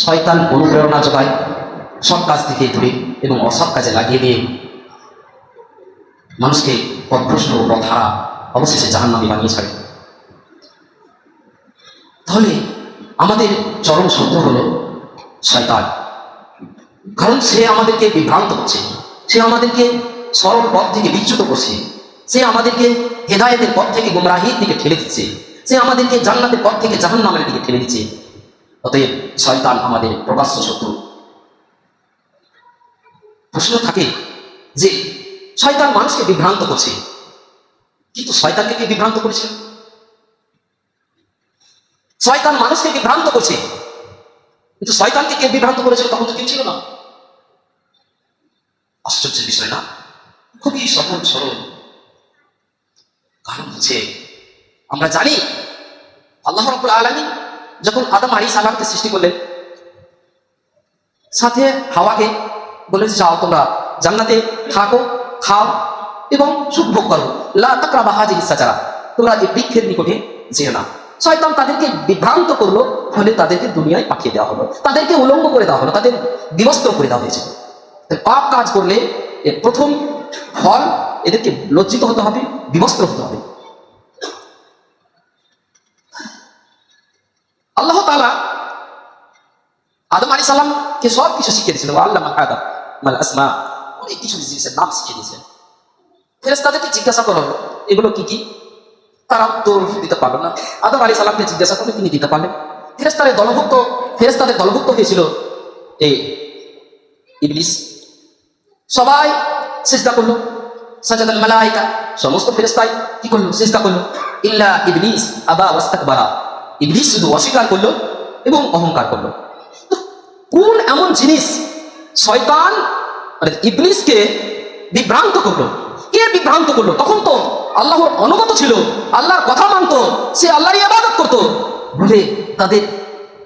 শয়তান অনুপ্রেরণা যোগায় সৎ কাজ থেকে দূরে এবং অসৎ কাজে লাগিয়ে দিয়ে মানুষকে পথভ্রষ্ট ও পথহারা অবশেষে জাহান্নামে বানিয়ে ছাড়ে। তাহলে আমাদের চরম শত্রু হলো শয়তান, কারণ সে আমাদেরকে বিভ্রান্ত করছে, সে আমাদেরকে সরল পথ থেকে বিচ্যুত করছে, সে আমাদেরকে হেদায়েতের পথ থেকে গুমরাহির দিকে ঠেলে দিচ্ছে, সে আমাদেরকে জান্নাতের পথ থেকে জাহান্নামের দিকে ঠেলে দিচ্ছে। অতএব শয়তান আমাদের প্রকাশ্য শত্রু। প্রশ্ন থাকে যে শয়তান মানুষকে বিভ্রান্ত করছে, কিন্তু শয়তানকে কে বিভ্রান্ত করেছে? শয়তান মানুষকে বিভ্রান্ত করছে, কিন্তু শয়তানকে কে বিভ্রান্ত করেছিল? তখন তো কেউ ছিল না। আশ্চর্যের বিষয় না? খুবই সহজ সরল কারণ হচ্ছে, আমরা জানি আল্লাহ রাব্বুল আলামিন যখন আদম আলাইহিস সালামকে সৃষ্টি করলেন, সাথে হাওয়াকে বলেছে যাও তোমরা জান্নাতে থাকো, খাও এবং সুখ ভোগ করো, লা তাকরাবা হাযিহিস শাজারা, তোমরা এই বৃক্ষের নিকটে যেও না। শয়তান তাদেরকে বিভ্রান্ত করলো, ফলে তাদেরকে দুনিয়ায় পাঠিয়ে দেওয়া হলো, তাদেরকে উলঙ্গ করে দেওয়া হলো, তাদের বিবস্ত্র করে দেওয়া হয়েছে। পাপ কাজ করলে এর প্রথম ফল এদেরকে লজ্জিত হতে হবে, বিবস্ত্র হতে হবে। আল্লাহ তাআলা আদম আলাইহিস সালামকে সব কিছু শিখিয়ে দিয়েছিলেন, আল্লামা আদম মাল আসমা, অনেক কিছু জিনিসের নাম শিখিয়ে দিয়েছেন। ফেরেশতাদেরকে জিজ্ঞাসা করা হলো এগুলো কি কি, তারা উত্তর দিতে পারলো না। আদম আলাইহিস সালামকে জিজ্ঞাসা করলে তিনি দিতে পারলেন। ফেরেশতাদের দলভুক্ত হয়েছিল এই ইবলিস, সবাই সিজদা করলো, সাজাদাল মালায়েকা, সমস্ত ফেরেশতাই কি করলো? সিজদা করলো, ইল্লা ইবলিস আবা ওয়াস্তাকবারা, ইবলিস শুধু অস্বীকার করলো এবং অহংকার করলো। কোন এমন জিনিস শয়তান মানে ইবলিসকে বিভ্রান্ত করলো? কে বিভ্রান্ত করলো? তখন তো আল্লাহর অনুগত ছিল, আল্লাহর কথা মানতো, সে আল্লাহরই ইবাদত করতো, বলে তাদের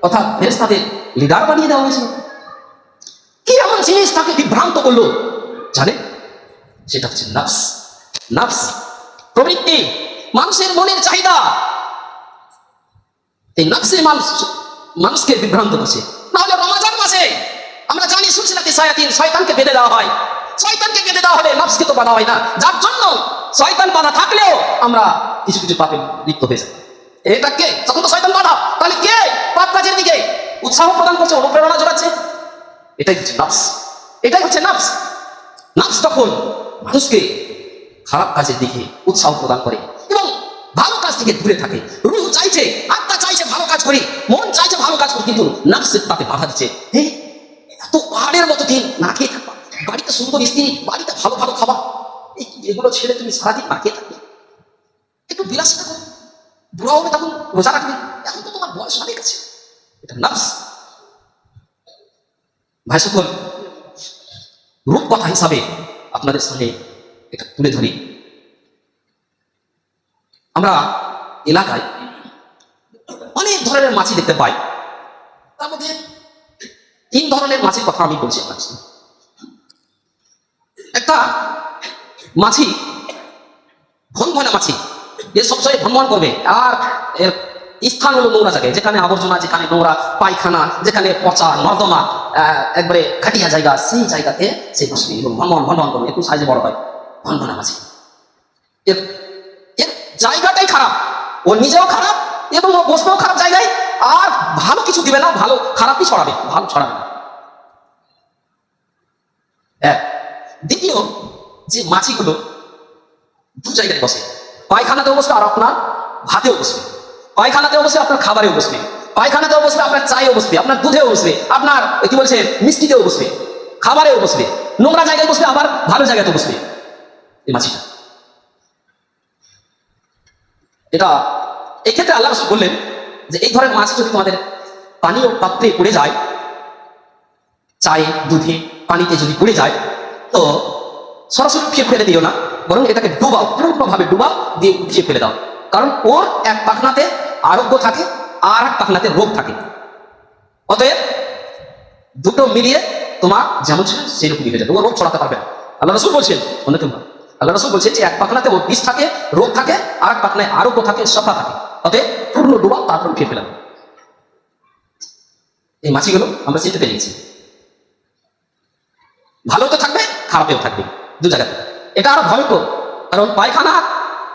অর্থাৎ ফেরেশতাদের লিডার বানিয়ে দেওয়া হয়েছিল। কি এমন জিনিস তাকে বিভ্রান্ত করলো জানে? সেটা হচ্ছে নফস। নফস প্রবৃত্তি, মানুষের মনের চাহিদা। এই নফসে মানুষকে বিভ্রান্ত করছে। নাহলে রমজান মাসে আমরা জানি সুলসিলাতি শায়াতিন, শয়তানকে বেঁধে দেওয়া হয়। শয়তানকে বেঁধে দেওয়া হলে নফসকে তো বাধা হয় না, যার জন্য শয়তান বাধা থাকলেও আমরা কিছু কিছু পাপে লিপ্ত হয়ে যাই। এটা কে? তখন তো শয়তান বাধা, তাহলে কে পাপ কাজের দিকে উৎসাহ প্রদান করছে, অনুপ্রেরণা যোগাচ্ছে? এটাই হচ্ছে নফস, এটাই হচ্ছে নফস। নফস তখন মানুষকে খারাপ কাজের দিকে উৎসাহ প্রদান করে এবং ভালো কাজ থেকে দূরে থাকে। রূহ চাইছে, আত্মা চাইছে ভালো কাজ করি, মন চাইছে ভালো কাজ করি, কিন্তু নফসের তাতে বাধা দিচ্ছে। এত পাহাড়ের মতো দিন না খেয়ে থাকবা, বাড়িতে সুন্দর স্ত্রী, বাড়িতে ভালো ভালো খাবার, এগুলো ছেড়ে তুমি সারাদিন না খেয়ে থাকবে, একটু বিলাসিতা করো, বুড়া হবে তখন রোজা রাখবে, এখন তো তোমার বয়স অনেক আছে। এটা নফস। ভাই সকল, রূপ কথা হিসাবে আপনাদের সামনে এটা তুলে ধরি। আমরা এলাকায় অনেক ধরনের মাছি দেখতে পাই, তার মধ্যে 3 ধরনের মাছির কথা আমি বলছি আপনার সামনে। একটা মাছি ভনভনা মাছি, এ সবসময় ভ্রমণ করবে, আর এর স্থান হলো নোংরা জায়গায়, যেখানে আবর্জনা, যেখানে নোংরা পায়খানা, যেখানে পচা নর্দমা, একবারে খাটিয়া জায়গা, সেই জায়গাতে সে বসবে এবং ভ্রমণ করবে। একটু সাইজে বড় হয় ভনভনা মাছি। এর জায়গাটাই খারাপ, ও নিজেও খারাপ এবং ও বসবেও খারাপ জায়গায়, আর ভালো কিছু দিবে না, ভালো খারাপই ছড়াবে, ভালো ছড়াবে না। দ্বিতীয় যে মাছিগুলো 2 জায়গায় বসে, পায়খানাতেও বসবে আর আপনার ভাতেও বসবে, পায়খানাতেও বসবে আপনার খাবারেও বসবে, পায়খানাতেও বসবে আপনার চায়েও বসবে, আপনার দুধেও বসবে, আপনার কি বলছে মিষ্টিতেও বসবে, খাবারেও বসবে, নোংরা জায়গায় বসবে, আবার ভালো জায়গাতেও বসবে এই মাছিটা। এটা এই ক্ষেত্রে আল্লাহ রাসূল বললেন যে এই ধরনের মাছি যদি তোমাদের পানীয় পাত্রে পড়ে যায়, চায়ে, দুধে, পানিতে যদি পড়ে যায়, তো সরাসরি উঠিয়ে ফেলে দিও না, বরং এটাকে ডুবাও, পূর্ণভাবে ডুবাও, দিয়ে উঠিয়ে ফেলে দাও। কারণ ওর এক পাখনাতে আরোগ্য থাকে আর এক পাখনাতে রোগ থাকে। অতএব দুটো মিলিয়ে তোমার যেমন ছিল সেরকমই হয়ে যাবে, ও রোগ ছড়াতে পারবে না। আল্লাহ রাসূল বলছেন অন্যতম, আল্লাহ রাসূল বলছেন যে এক পাখনাতে ওর বিষ থাকে, রোগ থাকে, আর এক পাখনায় আরোগ্য থাকে, সফা থাকে। অতএব পূর্ণ ডুবাও, তারপর উঠিয়ে ফেলা। এই মাছিগুলো আমরা চিনতে পেরে গেছি, ভালো তো থাকবে খারাপেও থাকবে, দু জায়গাতে। এটা আরো ভয়ঙ্কর, কারণ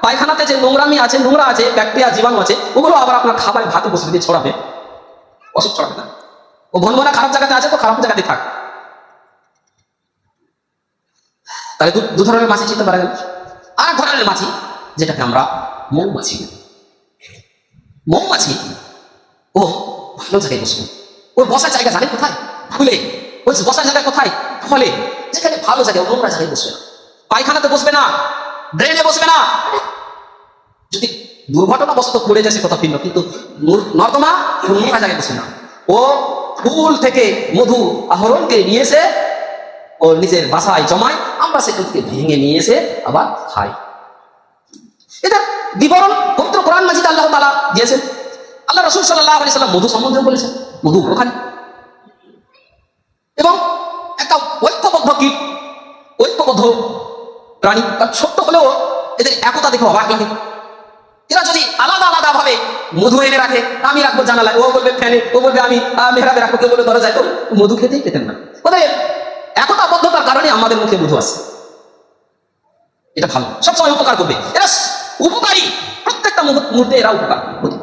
পায়খানাতে যে নোংরামি আছে, নোংরা আছে, ব্যাকটেরিয়া জীবাণু আছে, ওগুলো আবার আপনার খাবারে ভাতে বসে দিয়ে ছড়াবে, অসুখ ছড়াবে না। ও ভনভনা খারাপ জায়গাতে আছে তো খারাপ জায়গাতে থাক। তাহলে দু ধরনের মাছি চিনতে পারা গেল। আর এক ধরনের মাছি যেটাকে আমরা মৌমাছি বলি। মৌমাছি ও ভালো জায়গায় বসবে, ওর বসার জায়গা জানেন কোথায়? ফুলে। বলছে বসার জায়গা কোথায়? ফলে। যেখানে ভালো জায়গায়, নোংরা জায়গায় বসবে না, পায়খানাতে বসবে না, ড্রেনে বসবে না। যদি দুর্ঘটনা বশত পড়ে যায় সে কথা ভিন্ন, কিন্তু নর্দমা এবং নোংরা জায়গায় বসবে না। ও ফুল থেকে মধু আহরণকে নিয়ে এসে ও নিজের বাসায় জমায়, আমরা সেটাকে ভেঙে নিয়ে এসে আবার খাই। এটা বিবরণ পবিত্র কোরআন মাজিদে আল্লাহ তাআলা দিয়েছেন। আল্লাহ রাসূল সাল্লাল্লাহু আলাইহি সাল্লাম মধু সম্বন্ধে বলেছেন, মধু উপকারী এবং একটা ঐক্যবদ্ধ কীট, ঐক্যবদ্ধ প্রাণী। ছোট্ট হলেও এদের একতা দেখে অবাক লাগে। এরা যদি আলাদা আলাদা ভাবে মধু এনে রাখে, আমি রাখবো জানালায়, ও বলবে ফ্যানে, ও বলবে আমি মেহরাবে রাখবো, কেউ বলবে দরজায়, তো মধু খেতেই পেতেন না। ওদের একতাবদ্ধতার কারণে আমাদের মুখে মধু আসছে। এটা ভালো, সবসময় উপকার করবে, এরা উপকারী, প্রত্যেকটা মুহূর্তে এরা উপকার করবে।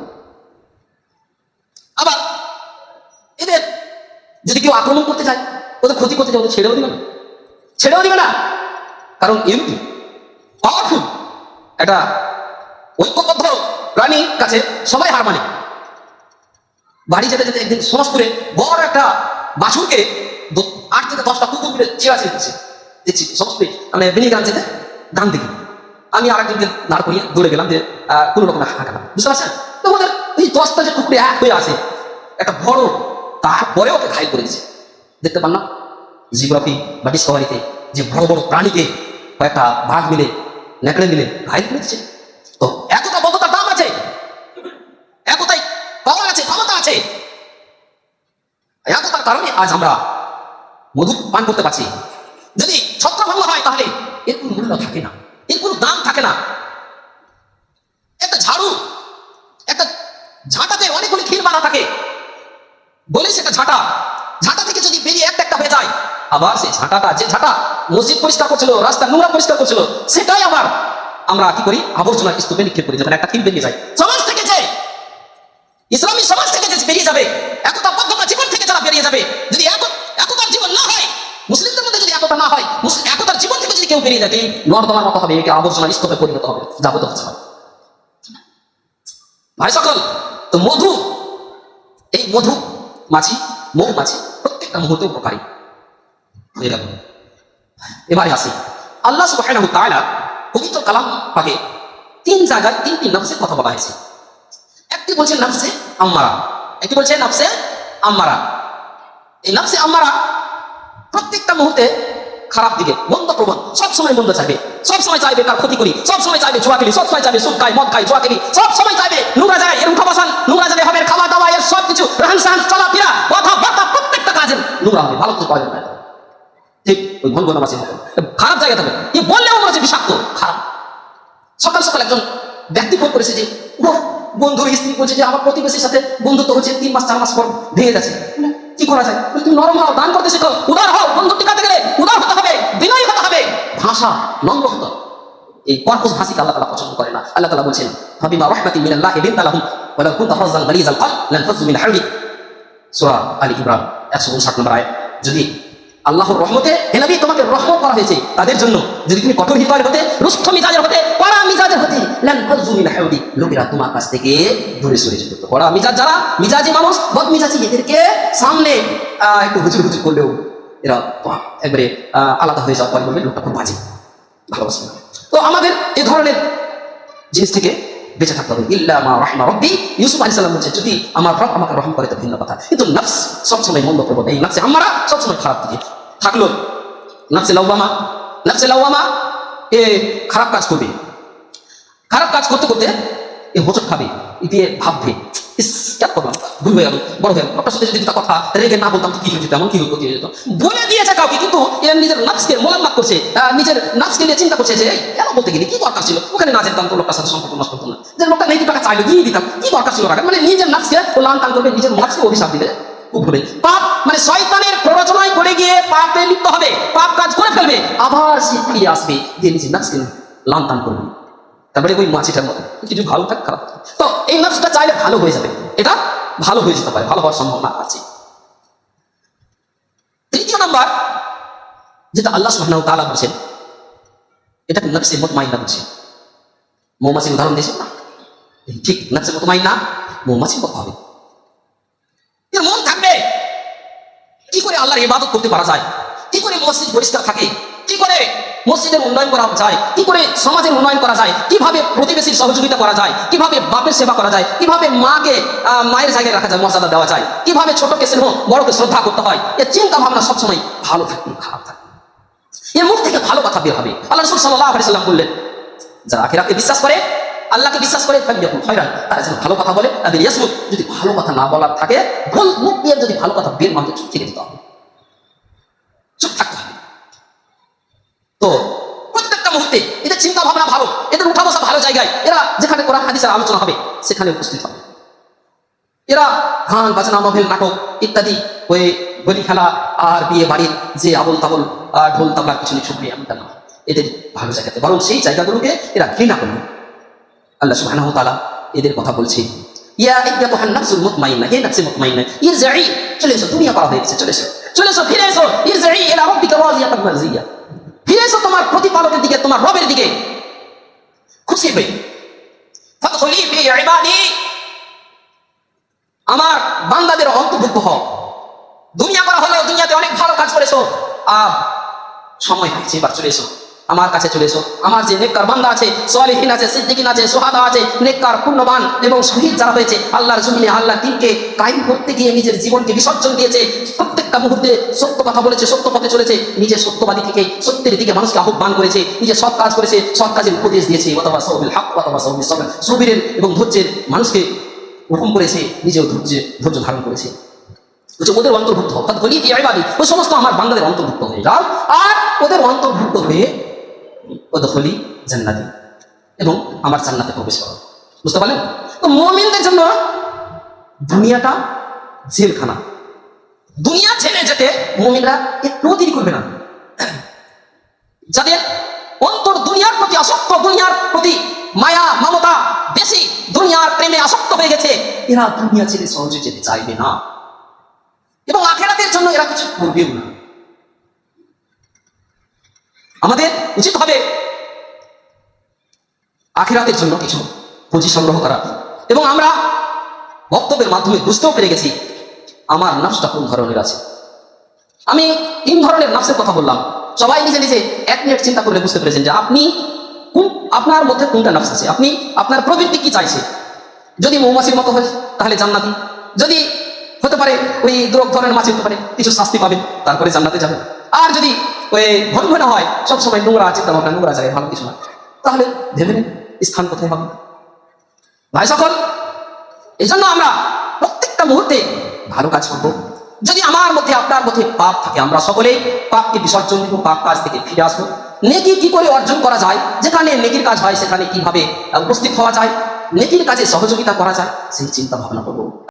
আবার এদের যদি কেউ আক্রমণ করতে চায়, ওদের ক্ষতি করতে চায়, ওদের ছেড়েও দিবে না, কারণ এমনি পাওয়ারফুল একটা ঐক্যবদ্ধ প্রাণীর কাছে সবাই হার মানে। বাড়ি যেতে যেতে একদিন সমাজপুরে বড় একটা বাছুরকে 8 থেকে 10টা কুকুর মিলে চিড়াচিড়ি করছে, দেখছি সমাজপুরে, মানে বেনিগ্রাম যেতে ডান দিকে। আমি আরেকজনকে দাঁড় করিয়ে দৌড়ে গেলাম, যে কোনো রকম হাঁকালাম, বুঝতে পারছেন? তো ওদের এই 10টা যে কুকুরে এক হয়ে আছে, একটা বড়, তারপরে ওকে ঘায়ল করে দিচ্ছে। দেখতে পান না জিওগ্রাফি বা ডিসকভারিতে যে বড় বড় প্রাণীকে কয়েকটা বাঘ মিলে, নেকড়ে মিলে ঘায়ল করে দিচ্ছে। তো একতা বদ্ধতার দাম আছে, একতাই পাওয়ার আছে, ক্ষমতা আছে। একতার কারণে আজ আমরা মধু পান করতে পারছি। যদি ছত্রভঙ্গ হয় তাহলে এর কোনো মূল্য থাকে না, এর কোনো দাম থাকে না। একটা ঝাঁটাতে অনেকগুলি ক্ষীর বানা থাকে, বলে সেটা ঝাঁটা থেকে যদি বেরিয়ে একটা হয়ে যায়, আবার সেই যে ঝাঁটা মসজিদ পরিষ্কার করছিল, রাস্তা নোংরা পরিষ্কার করছিল, সেটাই আবার আমরা কি করি, আবর্জনার স্তূপে নিক্ষেপ করি, যখন একটা ক্ষীর বেরিয়ে যায়। সমাজ থেকে যে ইসলামী সমাজ থেকে যে বেরিয়ে যাবে, একতাবদ্ধতা জীবন থেকে যারা বেরিয়ে যাবে, যদি একতার জীবন না হয়, মুসলিমদের মধ্যে যদি একতা না হয়, একতার জীবন থেকে যদি কেউ বেরিয়ে যায়, নর্দমার মতো হবে, একে আবর্জনার স্তূপে পরিণত হবে, যাবতীয় হচ্ছে। ভাই সকল, তো এই মধু মাছি, মৌমাছি প্রত্যেকটা মুহূর্তে উপকারী হয়ে গেল। এবারে আসি, আল্লাহ সুবহানাহু ওয়া তাআলা পবিত্র কালাম পাকে 3 জায়গায় 3টি নফসের কথা বলা হয়েছে। একটি বলছে নফসে আম্মারা, একটি বলছে নফসে আম্মারা। এই নফসে আম্মারা প্রত্যেকটা মুহূর্তে খারাপ দিকে, মন্দ প্রবণ, সবসময় মন্দ চাইবে, সবসময় চাইবে তার ক্ষতি করি, সবসময় চাইবে জুয়া খেলি, সবসময় চাইবে সুদ খাই, মদ খাই, জুয়া খেলি, সবসময় চাইবে নোংরা জায়গায় এর উঠা বসান, নোংরা জায়গায় হবে খাওয়া দাওয়া, এর সব কিছু রহন সহন, চলাফেরা, কথাবার্তা, প্রত্যেকটা কাজের নোংরা হবে, ভালো কিছু পাওয়া যাবে না। ঠিক ওই ভনভনাবাসী হবে, খারাপ জায়গা থাকবে, এ বললেও মনে হচ্ছে বিষাক্ত, খারাপ। সকাল সকাল একজন ব্যক্তি ফোন করেছে যে বন্ধুর স্ত্রী বলছে যে আমার প্রতিবেশীর সাথে বন্ধুত্ব হচ্ছে, 3 মাস 4 মাস পর ভেঙে যাচ্ছে, কি করা যায়? তুমি নরম হও, দান করতে শেখো, উদার হও, বন্ধু টিকাতে গেলে উদার হতে হবে, বিনয়ী হতে হবে, ভাষা নম্র হতে হবে। এই কর্কশ ভাষীকে আল্লাহ তাআলা পছন্দ করে না। আল্লাহ তাআলা বলছেন, ফাবিমা রাহমাতিন মিনাল্লাহি লিনতা লাহুম ওয়া লাউ কুনতা ফাজ্জান গালিযাল কলব লানফাযু মিন হাওলিক। সূরা আলী ইমরান 159 নম্বর আয়াত। যদি আল্লাহর রহমতে, হে নবী তোমাকে রহমত করা হয়েছে তাদের জন্য, যদি তুমি কঠোর হৃদয়ের হতে, রুক্ষ মিজাজের হতে, কড়া মিজাজের হতে, লানফাযু মিন হাওলিক, লোকেরা তোমার কাছ থেকে দূরে সরে যেত। কড়া মিজাজ যারা, মিজাজি মানুষ, বদমিজাজি, এদেরকে সামনে একটু হুজুর করলেও এরা একবারে আলাদা হয়ে যাওয়ার পরে বলবে লোকটা খুব বাজে, ভালোবাসবে না। তো আমাদের এই ধরনের জিনিস থেকে বেঁচে থাকতে হবে। ইল্লা মা রাহিমা রাব্বি, ইউসুফ আলাইহিস সালাম বলছে যদি আমার রব আমাকে রহম করে তো ভিন্ন কথা, কিন্তু নফস সবসময় মন্দ প্রবণ, এই নফসে আমরা সবসময় খারাপ দিকে থাকলো। নফসে লাওয়ামা এ খারাপ কাজ করবে, খারাপ কাজ করতে করতে এ হোঁচট খাবে, দিয়ে ভাববে ইস কেন করলাম, ভুল হয়ে গেল, বড় হয়ে গেল, আপনার সাথে যদি দুটা কথা রেগে না বলতাম তো কি হয়ে যেত, এমন কি হতো, কি হয়ে যেত, বলে দিয়েছে কাউকে, কিন্তু এর নিজের নফসকে মোলাম্মাত করছে, নিজের নফসকে নিয়ে চিন্তা করছে যে কেন বলতে গেলি, কি দরকার ছিল, ওখানে না যেতাম তো লোকটার সাথে সম্পর্ক নষ্ট করতাম না, যে লোকটা নেই টাকা চাইলো দিয়ে দিতাম, কি দরকার ছিল টাকা, মানে নিজের নফসকে ও লান টান করবে, নিজের নফসকে অভিশাপ দিবে, খুব হবে। পাপ মানে শয়তানের প্ররোচনায় পড়ে গিয়ে পাপে লিপ্ত হবে, পাপ কাজ করে ফেলবে, আবার সে ফিরে আসবে, দিয়ে নিজের নাফসকে লান টান করবে। তারপরে ওই মাছিটার মতো কিছু ভালো থাকে খারাপ থাকে। তো এই নাফসটা চাইলে ভালো হয়ে যাবে, এটা ভালো হয়ে যেতে পারে, ভালো হওয়ার সম্ভাবনা আছে। তৃতীয় নাম্বার যেটা আল্লাহ সুবহানাহু ওয়া তাআলা বলেছেন, এটাকে নফসে মুতমাইন্না বলছে। মৌমাছির উদাহরণ দিয়েছেন না, ঠিক নফসে মুতমাইন্না মৌমাছির মতো হবে। এর মন থাকবে কি করে আল্লাহর ইবাদত করতে পারা যায়, কি করে মসজিদ পরিষ্কার থাকে, কি করে মসজিদের উন্নয়ন করা যায়, কি করে সমাজের উন্নয়ন করা যায়, কিভাবে প্রতিবেশীর সহযোগিতা করা যায়, কিভাবে বাপের সেবা করা যায়, কিভাবে মাকে মায়ের জায়গায় রাখা যায়, মর্যাদা দেওয়া যায়, কিভাবে ছোটকে স্নেহ বড়কে শ্রদ্ধা করতে হয়। এর চিন্তা ভাবনা সবসময় ভালো থাকবে, খারাপ থাকবে। এর মুখ থেকে ভালো কথা বের হবে। আল্লাহ রাসূল সাল্লাল্লাহু আলাইহি সাল্লাম বললেন, যারা আখিরাতকে বিশ্বাস করে, আল্লাহকে বিশ্বাস করে, ফালিয়াকুল খায়রান, তারা যেন ভালো কথা বলে, তাদের ইয়াসমুত, যদি ভালো কথা না বলার থাকে, ভুল মুখ দিয়ে যদি ভালো কথা বের মানতে চুপ থেকে দিতে হবে, চুপ থাকতে হবে। তো প্রত্যেকটা মুহূর্তে এদের চিন্তা ভাবনা ভালো, এদের উঠা বসা ভালো জায়গায়, এরা যেখানে কোরআন হাদিসের আলোচনা হবে সেখানে উপস্থিত হবে। এরা গান বাজনা নভেল নাটক ইত্যাদি ওই গলি খেলা আর বিয়ে বাড়ির যে আবল তাবল ঢোল তাবলার পিছনে ছুটবে এমনটা না, এদের ভালো জায়গাতে, বরং সেই জায়গাগুলোকে এরা ঘৃণা করবে। আল্লাহ সুবহানাহু ওয়া তাআলা এদের কথা বলছে, ইয়া আইয়াতুহান নাফসুল মুতমাইন্না, হে নফসে মুতমাইন্না, ইরজিই, চলে এসো, দুনিয়া পার হয়ে গেছে, চলে এসো, চলে এসো, ফিরে এসো, ইরজিই ইলা রাব্বিকা রাদিয়াতান মারজিয়া, ফিরে এসো তোমার প্রতিপালকের দিকে, তোমার রবের দিকে খুশি হয়ে। ফাদখুলি ফি ইবাদি, আমার বান্দাদের অন্তর্ভুক্ত হও। দুনিয়া করা হলো, দুনিয়াতে অনেক ভালো কাজ করেছো, আর সময় হয়েছে, এবার চলে এসো আমার কাছে, চলে এসো। আমার যে নেককার বান্দা আছে, সালিহিন আছে, সিদ্দিকিন আছে, সুহাদা আছে, নেককার পুণ্যবান এবং শহীদ যারা হয়েছে, আল্লাহর জমিনে আল্লাহর দ্বীনকে কায়েম করতে গিয়ে নিজের জীবনকে বিসর্জন দিয়েছে, প্রত্যেকটা মুহূর্তে সত্য কথা বলেছে, সত্য পথে চলেছে, নিজের সত্যবাদী থেকে সত্যের দিকে মানুষকে আহ্বান করেছে, নিজে সৎ কাজ করেছে, সৎ কাজের উপদেশ দিয়েছে, ওয়াতাওয়াসাউ বিল হক ওয়াতাওয়াসাউ বিস সবর, সবরের এবং ধৈর্যের মানুষকে হুকুম করেছে, নিজেও ধৈর্য ধারণ করেছে। ওদের অন্তর্ভুক্ত হোক, ওই সমস্ত আমার বান্দাদের অন্তর্ভুক্ত হয়ে যাও, আর ওদের অন্তর্ভুক্ত হয়ে ওদখুলি জান্নাতি, এবং আমার জান্নাতে প্রবেশ করো। বুঝতে পারলেন? তো মুমিনদের জন্য দুনিয়াটা জেলখানা, দুনিয়া ছেড়ে যেতে মুমিনরা একটু দেরি করবে না। যাদের অন্তর দুনিয়ার প্রতি আসক্ত, দুনিয়ার প্রতি মায়া মমতা বেশি, দুনিয়ার প্রেমে আসক্ত হয়ে গেছে, এরা দুনিয়া ছেড়ে সহজে যেতে চাইবে না, এবং আখিরাতের জন্য এরা কিছু করবেও না। আমাদের উচিত হবে আখিরাতের জন্য কিছু পুঁজি সংগ্রহ করা, এবং আমরা বক্তব্যের মাধ্যমে বুঝতেও পেরে গেছি আমার নাফসটা কোন ধরনের আছে। আমি 3 ধরনের নাফসের কথা বললাম, সবাই নিজে নিজে 1 মিনিট চিন্তা করলে বুঝতে পেরেছেন যে আপনি আপনার মধ্যে কোনটা নাফস আছে, আপনি আপনার প্রবৃত্তি কি চাইছে। যদি মৌমাছির মতো হয় তাহলে জান্নাতি, যদি হতে পারে ওই দ্রব ধরনের মাছ হতে পারে, কিছু শাস্তি পাবেন, তারপরে জান্নাতে যাবেন। আর যদি ওই ঘন হয়, সবসময় নোংরা চিন্তা ভাবনা, নোংরা জায়গায়, ভালো কিছু না, তাহলে ভেবে নেন স্থান কোথায় হবে। ভাই সকল, এই জন্য আমরা প্রত্যেকটা মুহূর্তে ভালো কাজ করবো। যদি আমার মধ্যে আপনার মধ্যে পাপ থাকে, আমরা সকলেই পাপকে বিসর্জন দিব, পাপ কাজ থেকে ফিরে আসবো। নেকি কি করে অর্জন করা যায়, যেখানে নেকির কাজ হয় সেখানে কিভাবে উপস্থিত হওয়া যায়, নেকির কাজে সহযোগিতা করা যায়, সেই চিন্তা ভাবনা করবো।